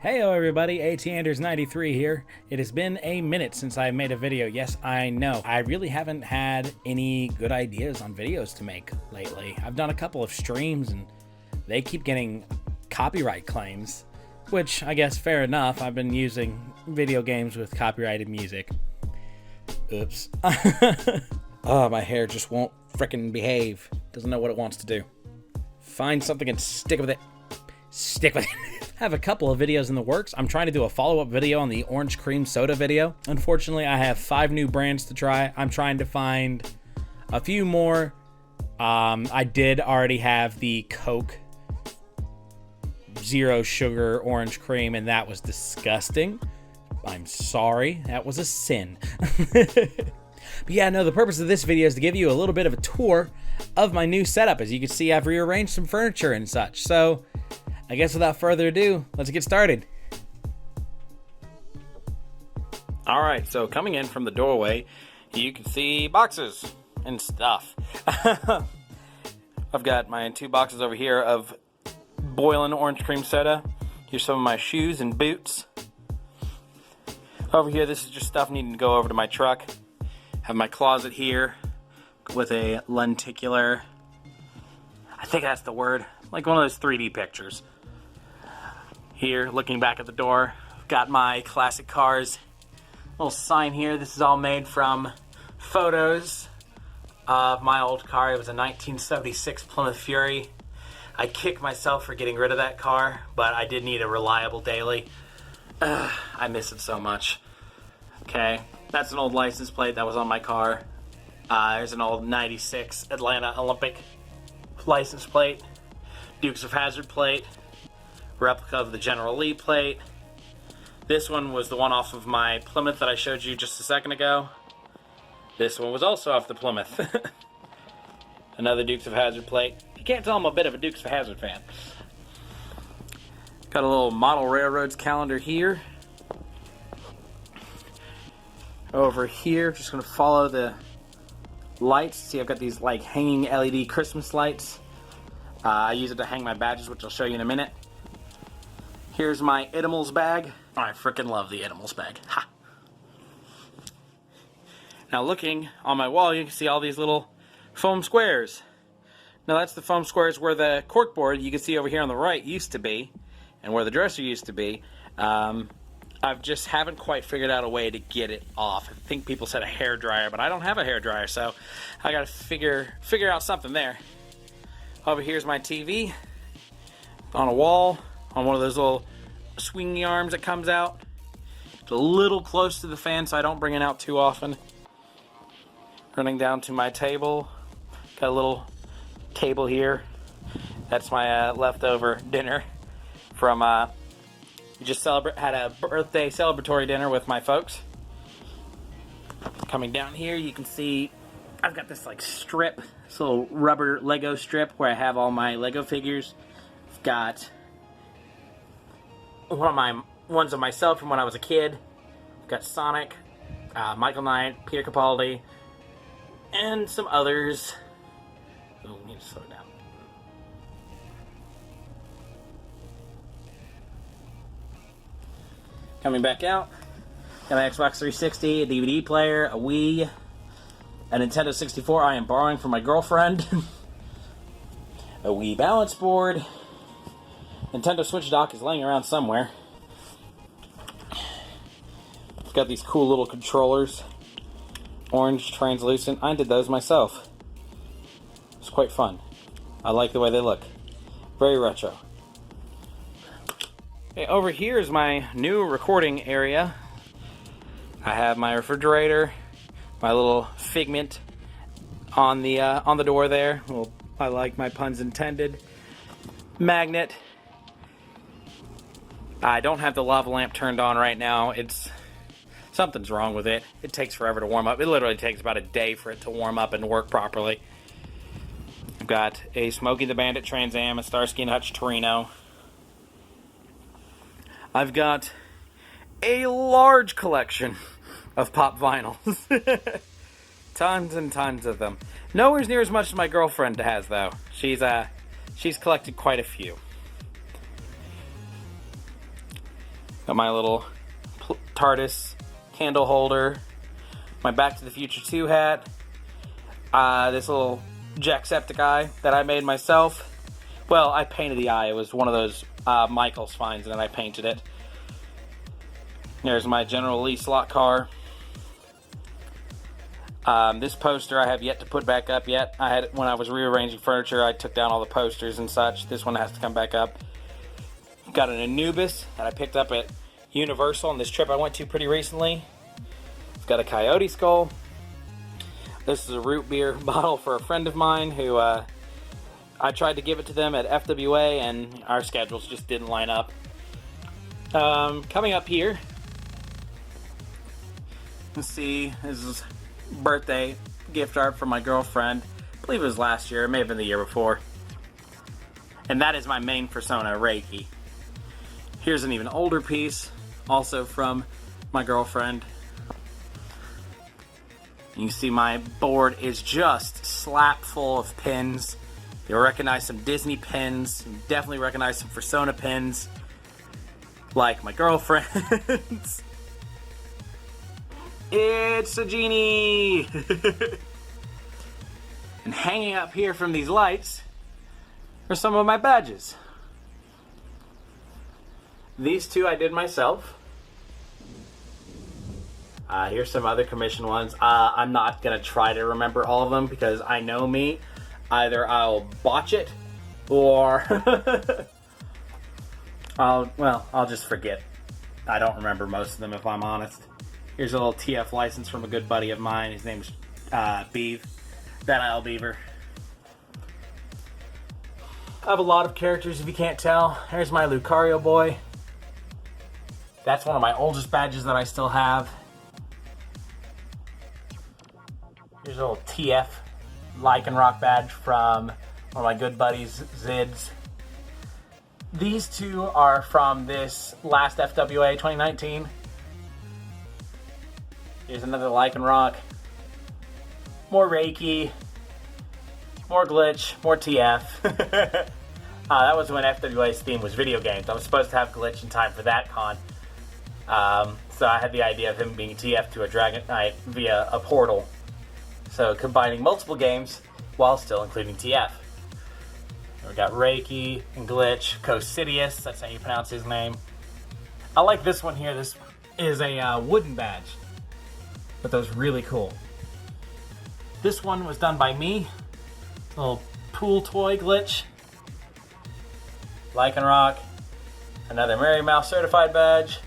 Heyo everybody, ATAnders93 here. It has been a minute since I made a video. Yes, I know. I really haven't had any good ideas on videos to make lately. I've done a couple of streams and they keep getting copyright claims, which I guess fair enough. I've been using video games with copyrighted music. Oops. Oh, my hair just won't frickin' behave. Doesn't know what it wants to do. Find something and stick with it. Stick with it. I have a couple of videos in the works. I'm trying to do a follow-up video on the orange cream soda video. Unfortunately, I have 5 new brands to try. I'm trying to find a few more. I did already have the Coke Zero Sugar Orange Cream, and that was disgusting. I'm sorry. That was a sin. But yeah, no, the purpose of this video is to give you a little bit of a tour of my new setup. As you can see, I've rearranged some furniture and such. So I guess without further ado, let's get started. All right, so coming in from the doorway, you can see boxes and stuff. I've got my 2 boxes over here of boiling orange cream soda. Here's some of my shoes and boots. Over here, this is just stuff needing to go over to my truck. Have my closet here with a lenticular, I think that's the word, like one of those 3D pictures. Here, looking back at the door, got my classic cars. Little sign here. This is all made from photos of my old car. It was a 1976 Plymouth Fury. I kick myself for getting rid of that car, but I did need a reliable daily. I miss it so much. Okay, that's an old license plate that was on my car. There's an old 96 Atlanta Olympic license plate. Dukes of Hazzard plate. Replica of the General Lee plate. This one was the one off of my Plymouth that I showed you just a second ago. This one was also off the Plymouth. Another Dukes of Hazzard plate. You can't tell I'm a bit of a Dukes of Hazzard fan. Got a little model railroads calendar here. Over here, just gonna follow the lights. See, I've got these like hanging LED Christmas lights. I use it to hang my badges, which I'll show you in a minute. Here's my Itimals bag. Oh, I freaking love the Itimals bag. Ha! Now looking on my wall, you can see all these little foam squares. Now that's the foam squares where the corkboard you can see over here on the right used to be, and where the dresser used to be. I just haven't quite figured out a way to get it off. I think people said a hair dryer, but I don't have a hair dryer, so I gotta figure out something there. Over here's my TV on a wall, on one of those little swingy arms that comes out. It's a little close to the fan, so I don't bring it out too often. Running down to my table, got a little table here. That's my leftover dinner from just had a birthday celebratory dinner with my folks. Coming down here, you can see I've got this like strip, this little rubber Lego strip where I have all my Lego figures. I've got ones of myself from when I was a kid. I've got Sonic, Michael Knight, Peter Capaldi, and some others. Oh, we need to slow down. Coming back out, got my Xbox 360, a DVD player, a Wii, a Nintendo 64 I am borrowing from my girlfriend, a Wii balance board, Nintendo Switch dock is laying around somewhere. Got these cool little controllers, orange, translucent. I did those myself. It's quite fun. I like the way they look. Very retro. Okay, over here is my new recording area. I have my refrigerator, my little figment on the door there. Well, I like my puns intended. Magnet. I don't have the lava lamp turned on right now. Something's wrong with it. It takes forever to warm up. It literally takes about a day for it to warm up and work properly. I've got a Smokey the Bandit Trans Am, a Starsky and Hutch Torino. I've got a large collection of pop vinyls. Tons and tons of them. Nowhere near as much as my girlfriend has, though. She's collected quite a few. Got my little TARDIS candle holder, my Back to the Future 2 hat, this little Jacksepticeye that I made myself. Well, I painted the eye. It was one of those Michaels finds, and then I painted it. There's my General Lee slot car. This poster I have yet to put back up yet. When I was rearranging furniture, I took down all the posters and such. This one has to come back up. Got an Anubis that I picked up at Universal on this trip I went to pretty recently. It's got a coyote skull. This is a root beer bottle for a friend of mine who I tried to give it to them at FWA, and our schedules just didn't line up. Coming up here, let's see, this is birthday gift art from my girlfriend. I believe it was last year, it may have been the year before. And that is my main persona, Reiki. Here's an even older piece, also from my girlfriend. You can see my board is just slap full of pins. You'll recognize some Disney pins. You definitely recognize some Persona pins, like my girlfriend's. It's a genie! And hanging up here from these lights are some of my badges. These two I did myself. Here's some other commission ones. I'm not going to try to remember all of them because I know me. Either I'll botch it or I'll just forget. I don't remember most of them if I'm honest. Here's a little TF license from a good buddy of mine. His name's Beav. That Isle Beaver. I have a lot of characters if you can't tell. Here's my Lucario boy. That's one of my oldest badges that I still have. Here's a little TF Lycanroc badge from one of my good buddies, Zids. These two are from this last FWA 2019. Here's another Lycanroc. More Reiki. More Glitch. More TF. That was when FWA's theme was video games. I was supposed to have Glitch in time for that con. So I had the idea of him being TF to a Dragon Knight via a portal. So combining multiple games while still including TF. We got Reiki and Glitch, Cosidius, that's how you pronounce his name. I like this one here. This is a wooden badge, but those really cool. This one was done by me. Little pool toy Glitch. Lycanroc. Another Merry Mouse certified badge.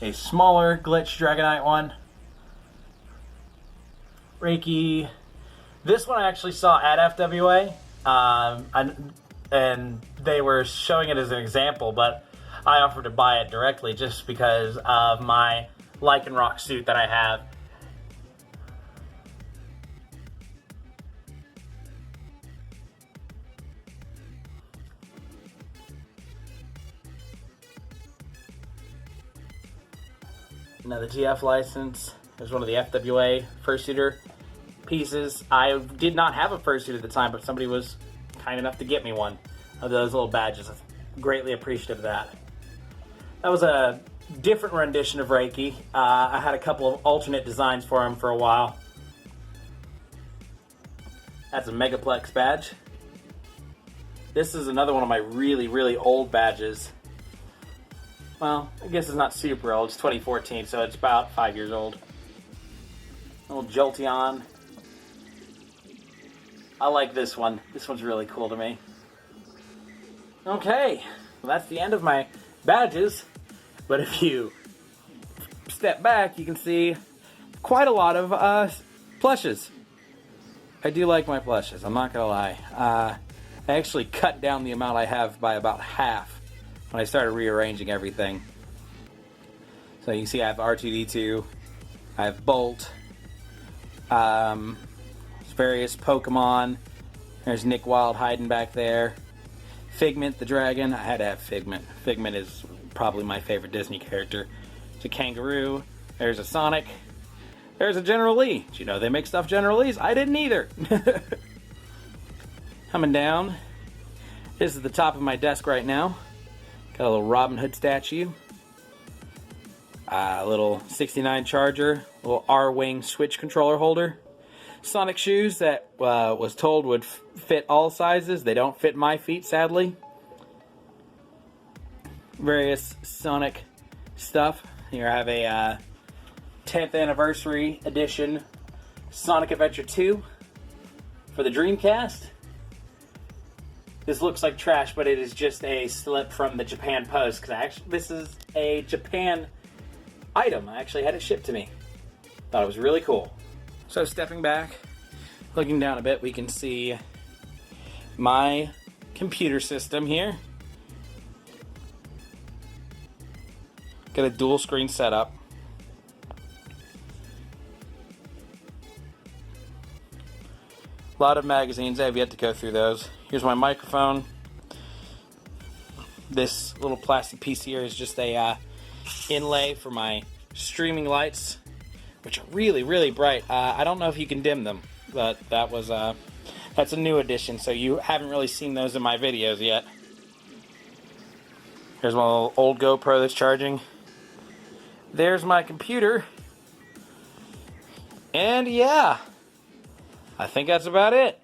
A smaller Glitch Dragonite one. Reiki. This one I actually saw at FWA. And they were showing it as an example, but I offered to buy it directly just because of my Lycanroc suit that I have. Another TF license. There's one of the FWA fursuiter pieces. I did not have a fursuit at the time, but somebody was kind enough to get me one of those little badges. I'm greatly appreciative of that. That was a different rendition of Reiki. I had a couple of alternate designs for him for a while. That's a Megaplex badge. This is another one of my really, really old badges. Well, I guess it's not super old. It's 2014, so it's about 5 years old. Little Jolteon. I like this one. This one's really cool to me. Okay, well, that's the end of my badges. But if you step back, you can see quite a lot of plushes. I do like my plushes, I'm not gonna lie. I actually cut down the amount I have by about half when I started rearranging everything. So you can see I have R2-D2, I have Bolt, various Pokemon. There's Nick Wilde hiding back there. Figment the dragon. I had to have Figment. Figment is probably my favorite Disney character. It's a kangaroo. There's a Sonic. There's a General Lee. Did you know they make stuffed General Lees? I didn't either. Coming down. This is the top of my desk right now. Got a little Robin Hood statue. A little 69 charger, little R-Wing switch controller holder. Sonic shoes that was told would fit all sizes. They don't fit my feet, sadly. Various Sonic stuff. Here I have a 10th anniversary edition Sonic Adventure 2 for the Dreamcast. This looks like trash, but it is just a slip from the Japan Post, because this is a Japan item. I actually had it shipped to me. Thought it was really cool. So stepping back, looking down a bit, we can see my computer system here. Got a dual screen setup. A lot of magazines. I have yet to go through those. Here's my microphone. This little plastic piece here is just a inlay for my streaming lights, which are really, really bright. I don't know if you can dim them, but that's a new addition, so you haven't really seen those in my videos yet. Here's my little old GoPro that's charging. There's my computer. And yeah, I think that's about it.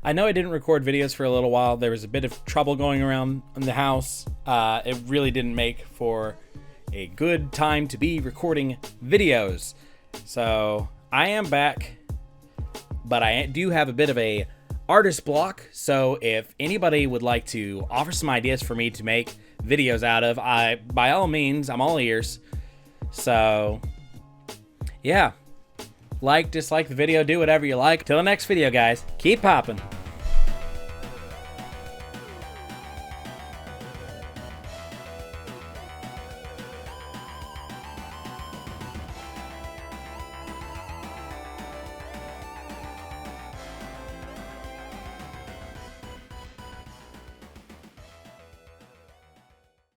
I know I didn't record videos for a little while. There was a bit of trouble going around in the house. It really didn't make for a good time to be recording videos. So I am back, but I do have a bit of a artist block. So if anybody would like to offer some ideas for me to make videos out of, by all means, I'm all ears. So yeah, like, dislike the video, do whatever you like. Till the next video, guys, keep popping.